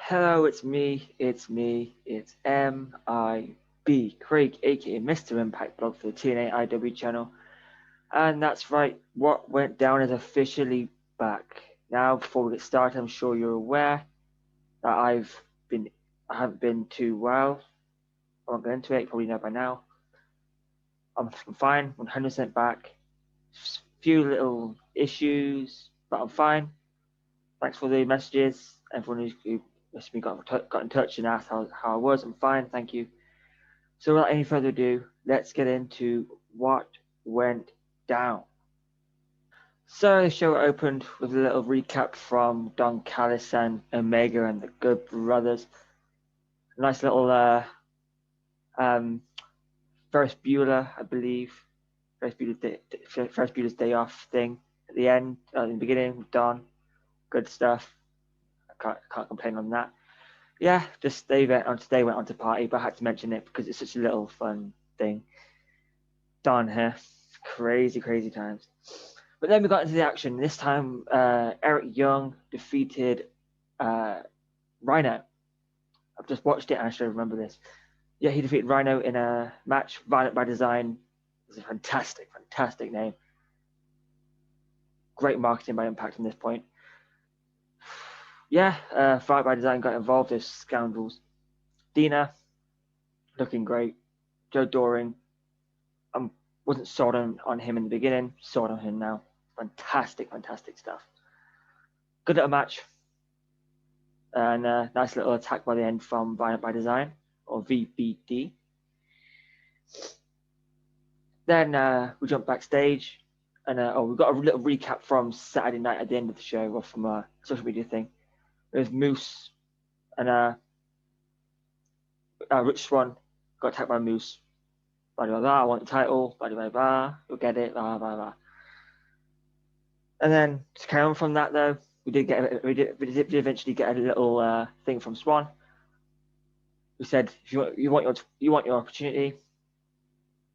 Hello, it's me, it's MIB, Craig, aka Mr. Impact Blog for the TNA IW channel. And that's right, what went down is officially back. Now, before we get started, I'm sure you're aware that I haven't been too well. I won't go into it, you probably know by now. I'm fine, 100% back. Few little issues, but I'm fine. Thanks for the messages. Everyone who messaged me got in touch and asked how I was. I'm fine, thank you. So without any further ado, let's get into what went down. So the show opened with a little recap from Don Callis and Omega and the Good Brothers. A nice little um, Ferris Bueller, I believe. Ferris Bueller's Day Off thing at the end, in the beginning with Don. Good stuff. I can't complain on that. Yeah, just they went on to party, but I had to mention it because it's such a little fun thing. Don here, crazy times. But then we got into the action. This time, Eric Young defeated Rhino. I've just watched it and I should remember this. Yeah, he defeated Rhino in a match. Violent by Design. It's a fantastic name. Great marketing by Impact from this point. Yeah, Violent by Design got involved as scoundrels. Dina, looking great. Joe Doring, wasn't sold on him in the beginning, sold on him now. Fantastic stuff. Good little match. And a nice little attack by the end from Violent by Design, or VBD. Then we jump backstage, and we got a little recap from Saturday night at the end of the show, or from a social media thing. There's Moose and Rich Swann got attacked by Moose. Blah, blah, blah, I want the title, blah, blah, blah, you'll get it, blah, blah, blah. And then to carry on from that, though, we did eventually get a little thing from Swann. We said, if you want your opportunity,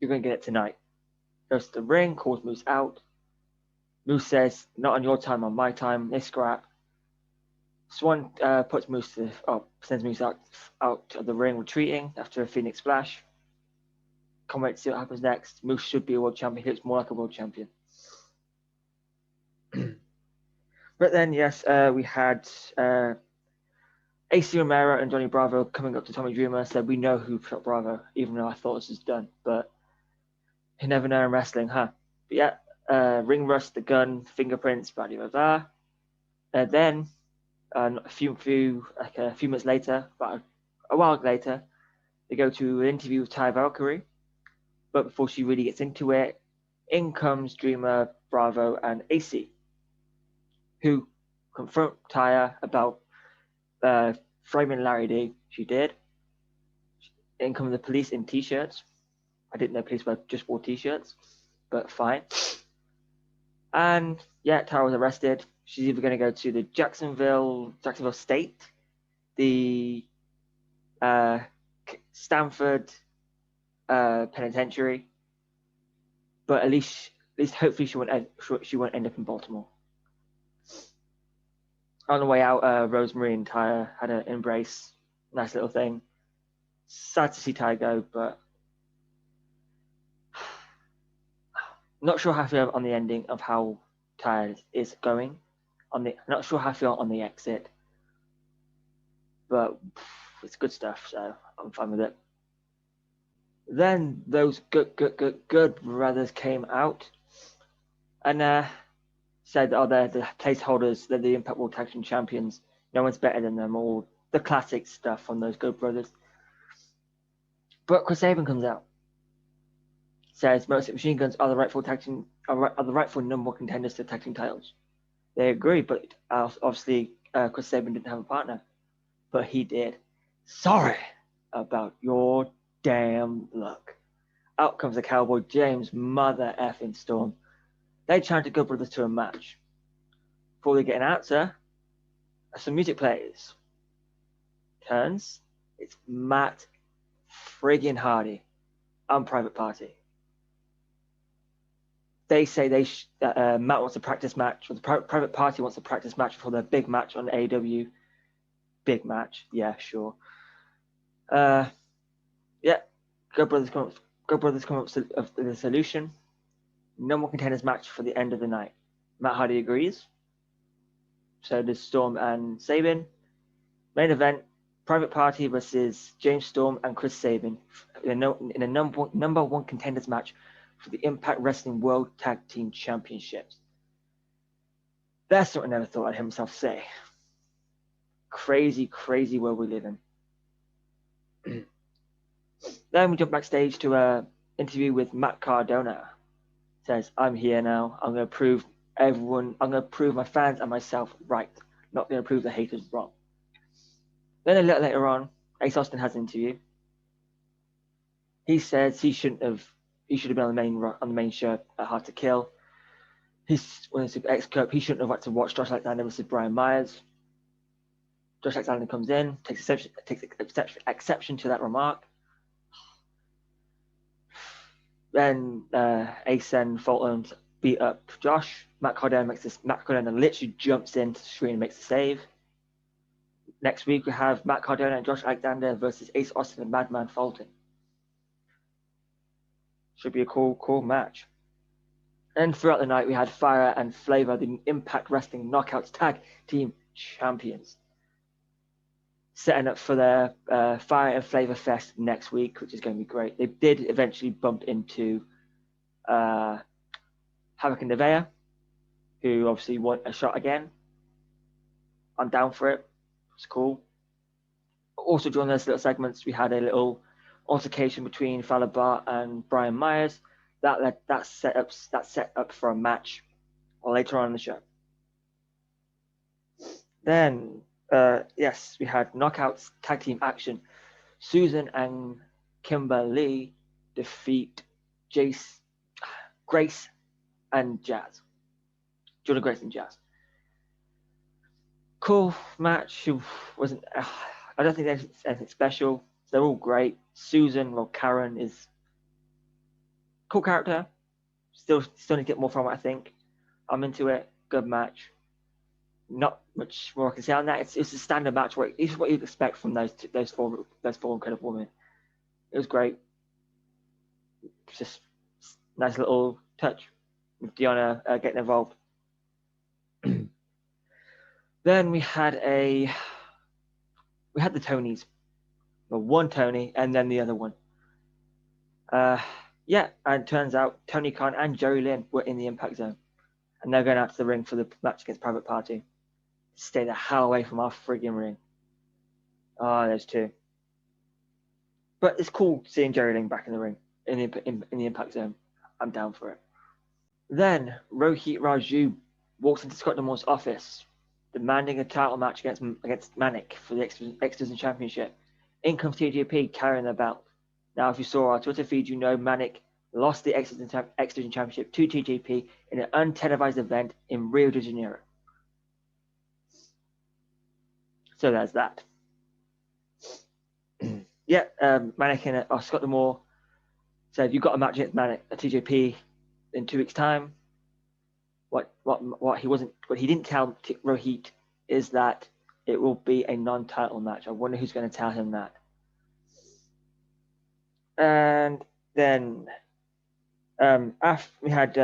you're going to get it tonight. Goes to the ring, calls Moose out. Moose says, not on your time, on my time. They scrap. Swann sends Moose out of the ring, retreating after a Phoenix Splash. Can't wait to see what happens next. Moose should be a world champion. He looks more like a world champion. But then, yes, we had AC Romero and Johnny Bravo coming up to Tommy Dreamer, said, we know who shot Bravo, even though I thought this was done. But you never know in wrestling, huh? But yeah, ring rust, the gun, fingerprints, blah, blah, blah. And then, a few minutes later, about a while later, they go to an interview with Ty Valkyrie. But before she really gets into it, in comes Dreamer, Bravo, and AC, who confront Taya about framing Larry D. She did. In come the police in t-shirts. I didn't know police just wore t-shirts, but fine. And yeah, Tara was arrested. She's either going to go to the Jacksonville State, the Stanford penitentiary, but at least hopefully she won't end up in Baltimore. On the way out, Rosemary and Tyra had an embrace. Nice little thing. Sad to see Tyra go, but not sure how I feel on the ending of how Tyra is going. Not sure how I feel on the exit, but it's good stuff, so I'm fine with it. Then those good brothers came out and said, they're the placeholders, they're the Impact World Tag Team Champions. No one's better than them, all the classic stuff from those good brothers. But Chris Sabin comes out, says Motor Machine Guns are the rightful number one contenders to tag team titles. They agree, but obviously Chris Sabin didn't have a partner, but he did. Sorry about your damn luck. Out comes the Cowboy James Mother effing Storm. They chanted Good Brothers to a match. Before they get an answer, some music plays. Turns, it's Matt friggin' Hardy on Private Party. They say Matt wants a practice match, or the Private Party wants a practice match before their big match on AEW. big match. Yeah, sure. Yeah, Go Brothers come up with a solution. No more contenders match for the end of the night. Matt Hardy agrees. So does Storm and Sabin. Main event: Private Party versus James Storm and Chris Sabin in a number one contenders match for the Impact Wrestling World Tag Team Championships. That's something I never thought I'd hear myself say. Crazy, crazy world we live in. Then we jump backstage to an interview with Matt Cardona. Says, I'm here now. I'm going to prove my fans and myself right. Not going to prove the haters wrong. Then a little later on, Ace Austin has an interview. He says he should have been on the main show at Hard to Kill. When it's X Cup, he shouldn't have had to watch Josh Alexander versus Brian Myers. Josh Alexander comes in, takes exception to that remark. Then Ace and Fulton beat up Josh. Matt Cardona literally jumps into the screen and makes the save. Next week we have Matt Cardona and Josh Alexander versus Ace Austin and Madman Fulton. Should be a cool match. And throughout the night we had Fire and Flavor, the Impact Wrestling Knockouts Tag Team Champions, setting up for their Fire and Flavor Fest next week, which is going to be great. They did eventually bump into Havoc and Nevaeh, who obviously want a shot again. I'm down for it. It's cool. Also during those little segments, we had a little altercation between Fallah Bahh and Brian Myers. That set up for a match later on in the show. Then, yes, we had Knockouts Tag Team action. Susan and Kimberly defeat Grace and Jazz. Jordan Grace and Jazz. Cool match. I don't think there's anything special. They're all great. Susan, well, Karen is cool character. Still need to get more from it, I think. I'm into it. Good match. Not much more I can say on that. It's a standard match where it's what you'd expect from those four incredible women. It was great. Just nice little touch with Deonna getting involved. Then we had the Tonys. Well, one Tony and then the other one. Yeah, and it turns out Tony Khan and Jerry Lynn were in the Impact Zone. And they're going out to the ring for the match against Private Party. Stay the hell away from our friggin' ring. Oh, there's two. But it's cool seeing Jerry Lynn back in the ring, in the Impact Zone. I'm down for it. Then Rohit Raju walks into Scott D'Amore's office, demanding a title match against Manic for the X Division Championship. In comes TJP carrying the belt. Now, if you saw our Twitter feed, you know Manic lost the X Division Championship to TJP in an untelevised event in Rio de Janeiro. So there's that. Yeah, Manic and Scott D'Amore said, "You've got a match against Manic at TJP in 2 weeks' time." What he didn't tell Rohit is that it will be a non-title match. I wonder who's going to tell him that. And then after we had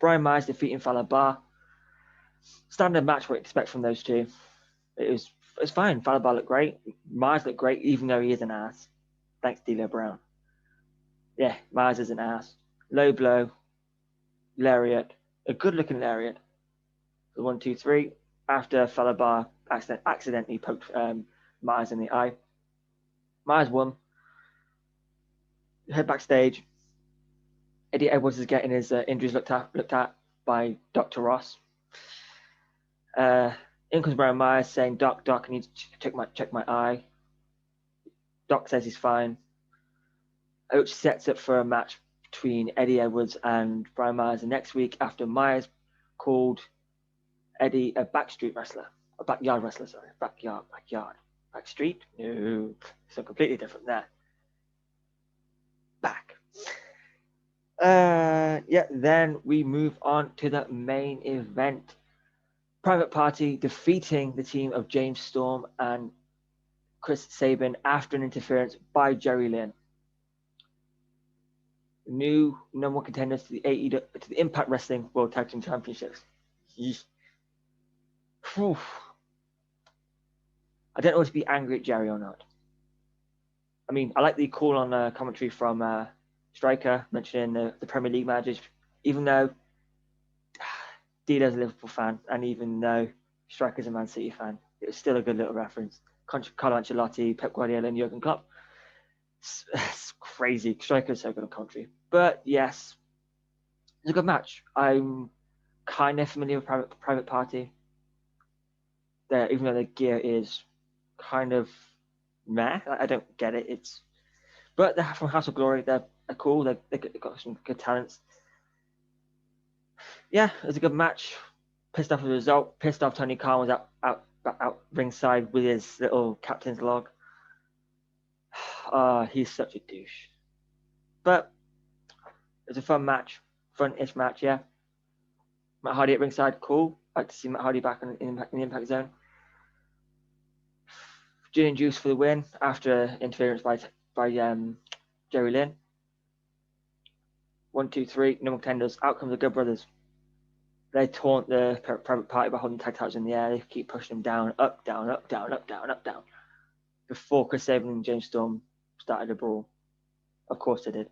Brian Myers defeating Fallah Bahh. Standard match what you expect from those two. It was fine. Fallah Bahh looked great. Myers looked great, even though he is an ass. Thanks, D'Lo Brown. Yeah, Myers is an ass. Low blow, lariat, a good-looking lariat. 1, 2, 3. After Fallah Bahh accidentally poked Myers in the eye. Myers won. Head backstage. Eddie Edwards is getting his injuries looked at by Dr. Ross. In comes Brian Myers saying, Doc, I need to check my eye. Doc says he's fine. Which sets up for a match between Eddie Edwards and Brian Myers the next week after Myers called Eddie a backstreet wrestler. A backyard wrestler, sorry. Backyard. Backstreet? No. So completely different there. Back. Then we move on to the main event. Private Party defeating the team of James Storm and Chris Sabin after an interference by Jerry Lynn. New number one contenders to the Impact Wrestling World Tag Team Championships. Whew. I don't know if to be angry at Jerry or not. I mean, I like the call on commentary from Striker mentioning the Premier League managers, even though Dino's a Liverpool fan, and even though Striker's a Man City fan, it was still a good little reference. Carlo Ancelotti, Pep Guardiola, and Jurgen Klopp. It's crazy. Striker's so good on commentary. But yes, it's a good match. I'm kind of familiar with Private Party. Even though the gear is kind of meh, I don't get it. But they're from House of Glory. They're cool. They've got some good talents. Yeah, it was a good match. Pissed off with the result. Pissed off Tony Khan was out ringside with his little captain's log. He's such a douche. But it was a fun-ish match, yeah. Matt Hardy at ringside, cool. I'd like to see Matt Hardy back in the Impact Zone. Gin and Juice for the win after interference by Jerry Lynn. 1, 2, 3, no contenders. Out comes the Good Brothers. They taunt the Private Party by holding tag titles in the air. They keep pushing them down, up, down, up, down, up, down, up, down. Before Chris Sabin and James Storm started a brawl. Of course they did.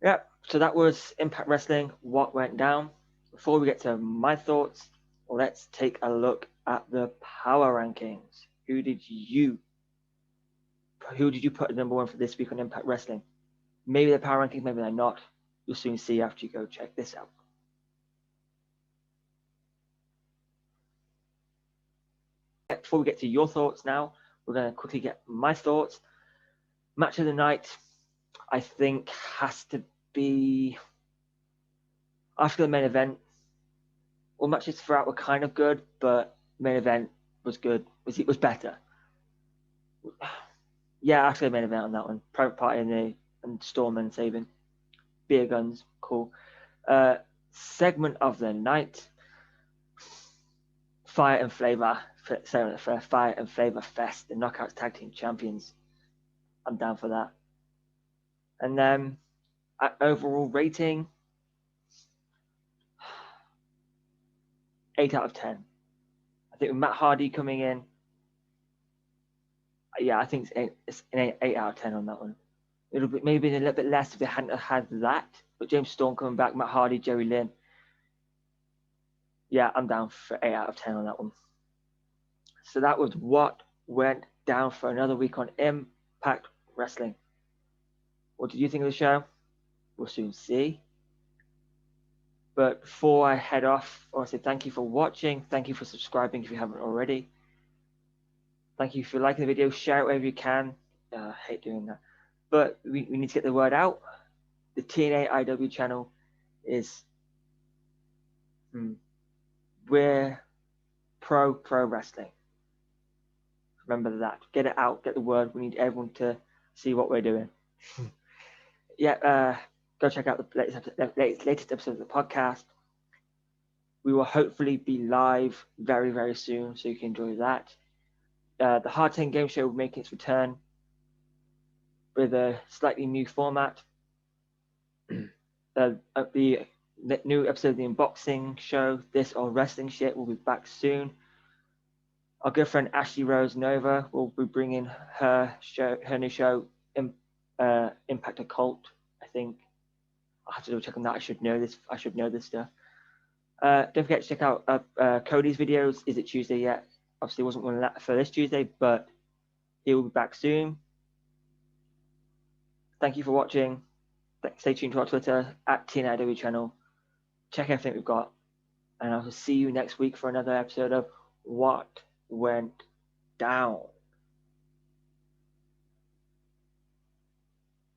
Yeah, so that was Impact Wrestling, what went down. Before we get to my thoughts, let's take a look at the power rankings. Who did you put at number one for this week on Impact Wrestling? Maybe they're power rankings, maybe they're not. You'll soon see after you go check this out. Before we get to your thoughts now, we're going to quickly get my thoughts. Match of the night, I think, has to be after the main event. All matches throughout were kind of good, but main event was good. It was better. Yeah, after the main event on that one. Private Party and Storm and Sabin. Beer guns, cool. Segment of the night. Fire and Flavor Fest, the Knockouts Tag Team Champions. I'm down for that. And then overall rating, 8 out of 10. I think with Matt Hardy coming in, yeah, I think it's an 8 out of 10 on that one. It'll be maybe a little bit less if they hadn't had that. But James Storm coming back, Matt Hardy, Jerry Lynn. Yeah, I'm down for 8 out of 10 on that one. So that was what went down for another week on Impact Wrestling. What did you think of the show? We'll soon see. But before I head off, I want to say thank you for watching. Thank you for subscribing if you haven't already. Thank you for liking the video. Share it wherever you can. I hate doing that. But we need to get the word out. The TNA IW channel is... we're pro wrestling. Remember that. Get it out. Get the word. We need everyone to see what we're doing. Yeah, go check out the latest episode of the podcast. We will hopefully be live very, very soon, so you can enjoy that. The Hard 10 Game Show will make its return with a slightly new format. The new episode of the Unboxing Show, This or Wrestling Shit, will be back soon. Our good friend Ashley Rose Nova will be bringing her new show, Impact Occult, I think. I'll have to double check on that. I should know this stuff. Don't forget to check out Cody's videos. Is it Tuesday yet? Obviously, wasn't one for this Tuesday, but he will be back soon. Thank you for watching. Stay tuned to our Twitter at TNIW channel. Check everything we've got, and I will see you next week for another episode of What Went Down.